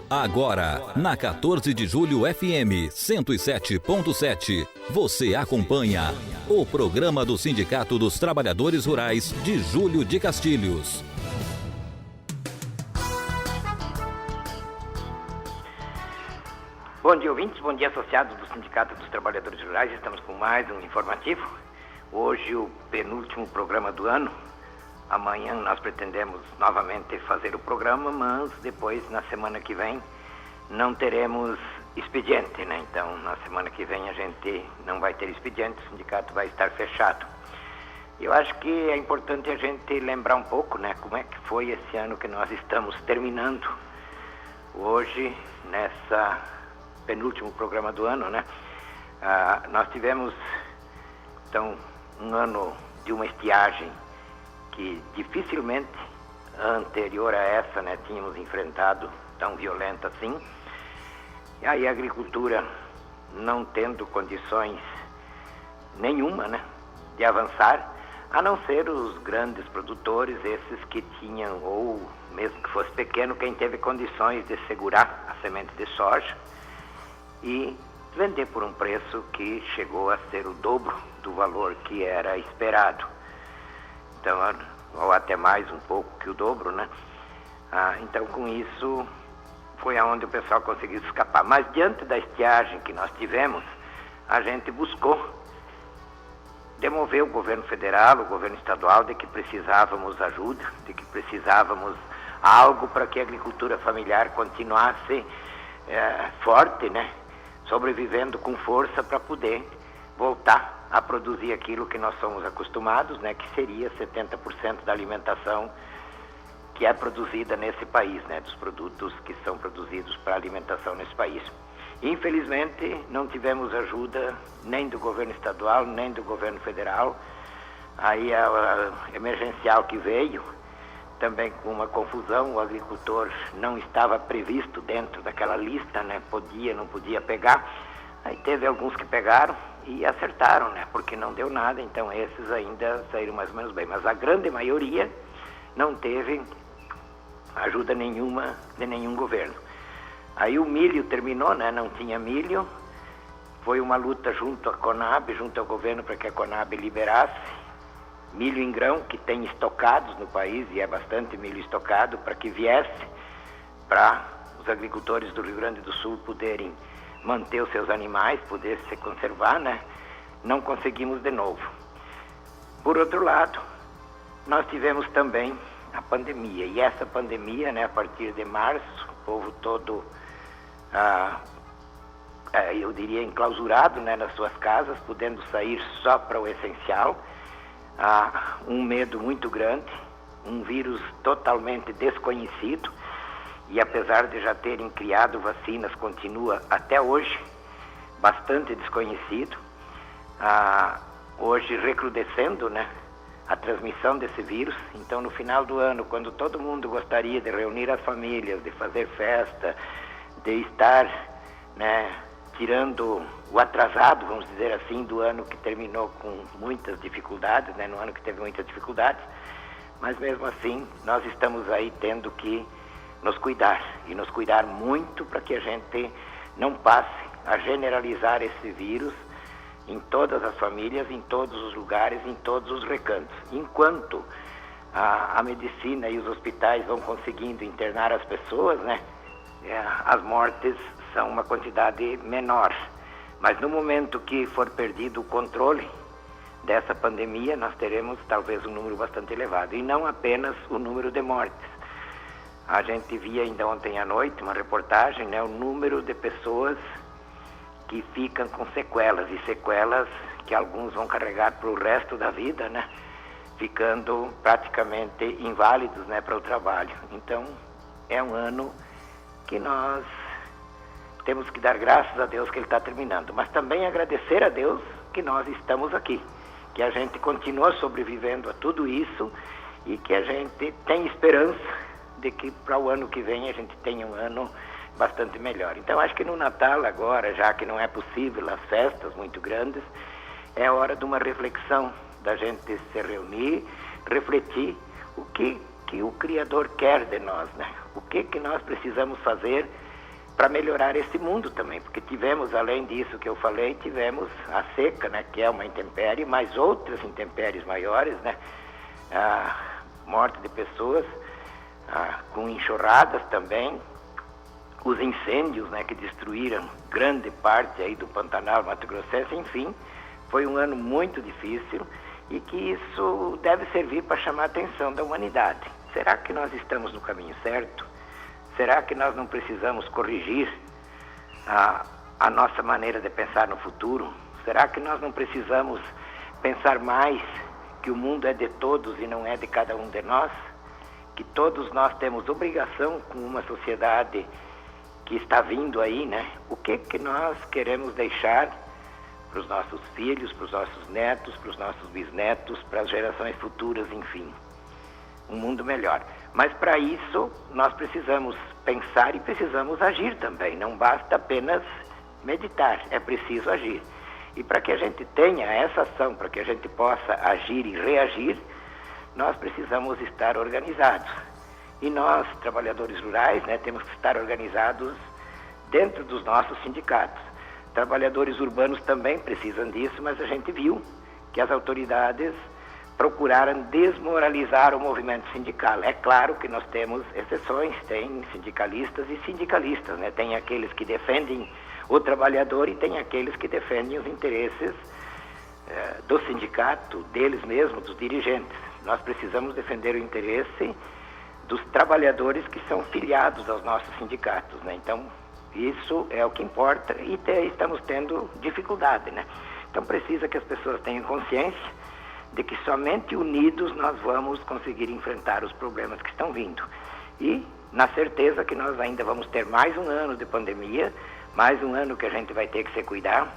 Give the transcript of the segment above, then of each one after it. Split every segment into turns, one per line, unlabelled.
Agora, na 14 de julho FM 107.7, você acompanha o programa do Sindicato dos Trabalhadores Rurais de Júlio de Castilhos.
Bom dia, ouvintes, bom dia, associados do Sindicato dos Trabalhadores Rurais. Estamos com mais um informativo. Hoje, o penúltimo programa do ano. Amanhã nós pretendemos novamente fazer o programa, mas depois, na semana que vem, não teremos expediente, né? Então, na semana que vem a gente não vai ter expediente, o sindicato vai estar fechado. Eu acho que é importante a gente lembrar um pouco, né, como é que foi esse ano que nós estamos terminando. Hoje, nessa penúltimo programa do ano, né, nós tivemos, então, um ano de uma estiagem que dificilmente anterior a essa, né, tínhamos enfrentado tão violenta assim. E aí a agricultura não tendo condições nenhuma, né, de avançar, a não ser os grandes produtores, esses que tinham, ou mesmo que fosse pequeno, quem teve condições de segurar a semente de soja e vender por um preço que chegou a ser o dobro do valor que era esperado. Então, ou até mais um pouco que o dobro, né? Então, com isso, foi aonde o pessoal conseguiu escapar. Mas, diante da estiagem que nós tivemos, a gente buscou demover o governo federal, o governo estadual, de que precisávamos ajuda, de que precisávamos algo para que a agricultura familiar continuasse forte, né? Sobrevivendo com força para poder voltar a produzir aquilo que nós somos acostumados, né, que seria 70% da alimentação que é produzida nesse país, né, dos produtos que são produzidos para alimentação nesse país. Infelizmente, não tivemos ajuda nem do governo estadual, nem do governo federal. Aí a emergencial que veio, também com uma confusão, o agricultor não estava previsto dentro daquela lista, né, podia, não podia pegar. Aí teve alguns que pegaram e acertaram, né? Porque não deu nada, então esses ainda saíram mais ou menos bem. Mas a grande maioria não teve ajuda nenhuma de nenhum governo. Aí o milho terminou, né? Não tinha milho. Foi uma luta junto à Conab, junto ao governo, para que a Conab liberasse milho em grão, que tem estocados no país, e é bastante milho estocado, para que viesse para os agricultores do Rio Grande do Sul poderem manter os seus animais, poder se conservar, né? Não conseguimos de novo. Por outro lado, nós tivemos também a pandemia, e essa pandemia, né, a partir de março, o povo todo, eu diria, enclausurado, né, nas suas casas, podendo sair só para o essencial, um medo muito grande, um vírus totalmente desconhecido, e apesar de já terem criado vacinas, continua até hoje bastante desconhecido. Hoje recrudescendo, né, a transmissão desse vírus. Então, no final do ano, quando todo mundo gostaria de reunir as famílias, de fazer festa, de estar, né, tirando o atrasado, vamos dizer assim, do ano que terminou com muitas dificuldades, né, no ano que teve muitas dificuldades, mas mesmo assim nós estamos aí tendo que nos cuidar, e nos cuidar muito, para que a gente não passe a generalizar esse vírus em todas as famílias, em todos os lugares, em todos os recantos. Enquanto a medicina e os hospitais vão conseguindo internar as pessoas, né, as mortes são uma quantidade menor. Mas no momento que for perdido o controle dessa pandemia, nós teremos talvez um número bastante elevado, e não apenas o número de mortes. A gente via ainda ontem à noite uma reportagem, né, o número de pessoas que ficam com sequelas, e sequelas que alguns vão carregar para o resto da vida, né, ficando praticamente inválidos, né, para o trabalho. Então, é um ano que nós temos que dar graças a Deus que ele está terminando, mas também agradecer a Deus que nós estamos aqui, que a gente continua sobrevivendo a tudo isso, e que a gente tem esperança de que para o ano que vem a gente tenha um ano bastante melhor. Então, acho que no Natal agora, já que não é possível as festas muito grandes, é hora de uma reflexão, da gente se reunir, refletir o que o Criador quer de nós, né? O que nós precisamos fazer para melhorar esse mundo também, porque tivemos, além disso que eu falei, tivemos a seca, né, que é uma intempérie, mas outras intempéries maiores, né, a morte de pessoas, com enxurradas também, os incêndios, né, que destruíram grande parte aí do Pantanal Mato Grossense. Enfim, foi um ano muito difícil e que isso deve servir para chamar a atenção da humanidade. Será que nós estamos no caminho certo? Será que nós não precisamos corrigir a nossa maneira de pensar no futuro? Será que nós não precisamos pensar mais que o mundo é de todos e não é de cada um de nós? Que todos nós temos obrigação com uma sociedade que está vindo aí, né? O que nós queremos deixar para os nossos filhos, para os nossos netos, para os nossos bisnetos, para as gerações futuras, enfim. Um mundo melhor. Mas para isso nós precisamos pensar e precisamos agir também. Não basta apenas meditar, é preciso agir. E para que a gente tenha essa ação, para que a gente possa agir e reagir, nós precisamos estar organizados. E nós, trabalhadores rurais, né, temos que estar organizados dentro dos nossos sindicatos. Trabalhadores urbanos também precisam disso, mas a gente viu que as autoridades procuraram desmoralizar o movimento sindical. É claro que nós temos exceções, tem sindicalistas e sindicalistas, né? Tem aqueles que defendem o trabalhador e tem aqueles que defendem os interesses do sindicato, deles mesmos, dos dirigentes. Nós precisamos defender o interesse dos trabalhadores que são filiados aos nossos sindicatos, né? Então, isso é o que importa e estamos tendo dificuldade, né? Então, precisa que as pessoas tenham consciência de que somente unidos nós vamos conseguir enfrentar os problemas que estão vindo. E na certeza que nós ainda vamos ter mais um ano de pandemia, mais um ano que a gente vai ter que se cuidar,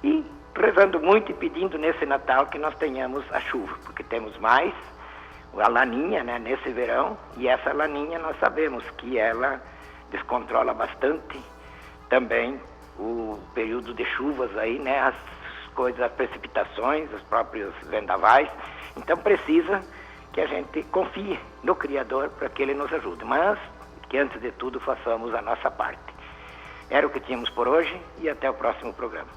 e rezando muito e pedindo nesse Natal que nós tenhamos a chuva, porque temos mais a laninha, né, nesse verão, e essa laninha nós sabemos que ela descontrola bastante também o período de chuvas aí, né, as precipitações, os próprios vendavais. Então precisa que a gente confie no Criador para que Ele nos ajude, mas que antes de tudo façamos a nossa parte. Era o que tínhamos por hoje e até o próximo programa.